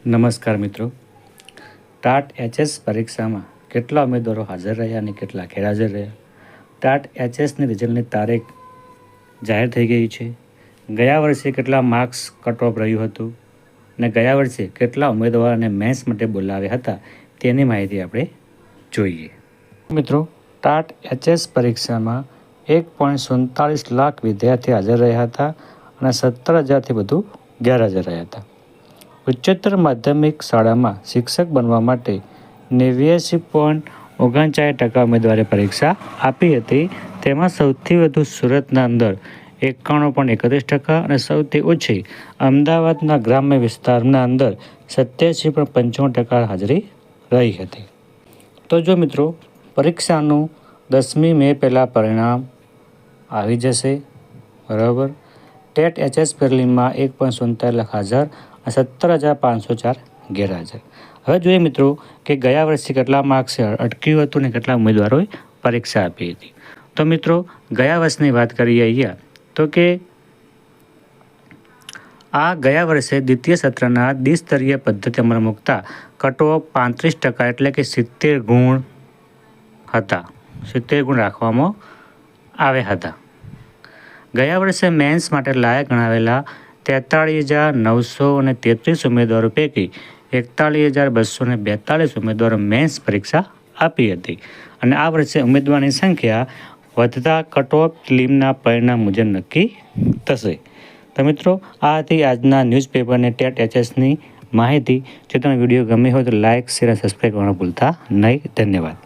નમસ્કાર મિત્રો। TAT HS પરીક્ષામાં કેટલા ઉમેદવારો હાજર રહ્યા અને કેટલા ગેરહાજર રહ્યા? ટાટ એચએસની રિઝલ્ટની તારીખ જાહેર થઈ ગઈ છે। ગયા વર્ષે કેટલા માર્ક્સ કટ ઓફ રહ્યું હતું અને ગયા વર્ષે કેટલા ઉમેદવારોને મેન્સ માટે બોલાવ્યા હતા તેની માહિતી આપણે જોઈએ। મિત્રો, ટાટ એચએસ પરીક્ષામાં 1.47 લાખ વિદ્યાર્થી હાજર રહ્યા હતા અને 17,000થી વધુ ગેરહાજર રહ્યા હતા। ઉચ્ચતર માધ્યમિક શાળામાં શિક્ષક બનવા માટે 89.39% ઉમેદવારે પરીક્ષા આપી હતી। તેમાં સૌથી વધુ સુરતના અંદર 91.31% અને સૌથી ઓછી અમદાવાદના ગ્રામ્ય વિસ્તારના અંદર 87.95% હાજરી રહી હતી। તો જો મિત્રો, પરીક્ષાનું 10મી મે પહેલાં પરિણામ આવી જશે, બરાબર। ટેટ એચએસ પ્રિલિમમાં 1.77 લાખ હાજર અને 17,504 ગેરહાજર। હવે જોઈએ મિત્રો કે ગયા વર્ષે કેટલા માર્ક્સ અટક્યું હતું અને કેટલા ઉમેદવારોએ પરીક્ષા આપી હતી। તો મિત્રો, ગયા વર્ષની વાત કરીએ અહીંયા તો કે આ ગયા વર્ષે દ્વિતીય સત્રના દ્વિસ્તરીય પદ્ધતિ અમલમાં મૂકતા કટ ઓફ 35% એટલે કે 70 ગુણ હતા। 70 ગુણ રાખવામાં આવ્યા હતા। ગયા વર્ષે મેન્સ માટે લાયક ગણાવેલા 43,933 ઉમેદવારો પૈકી 41,242 ઉમેદવારો મેન્સ પરીક્ષા આપી હતી અને આ વર્ષે ઉમેદવારની સંખ્યા વધતા કટ ઓફ પ્રિલિમના પરિણામ મુજબ નક્કી થશે। તો મિત્રો, આ હતી આજના ન્યૂઝપેપરની ટેટ એચએસની માહિતી। જો તમને વિડીયો ગમ્યો હોય તો લાઇક, શેર અને સબસ્ક્રાઈબ કરવાનું ભૂલતા નહીં। ધન્યવાદ।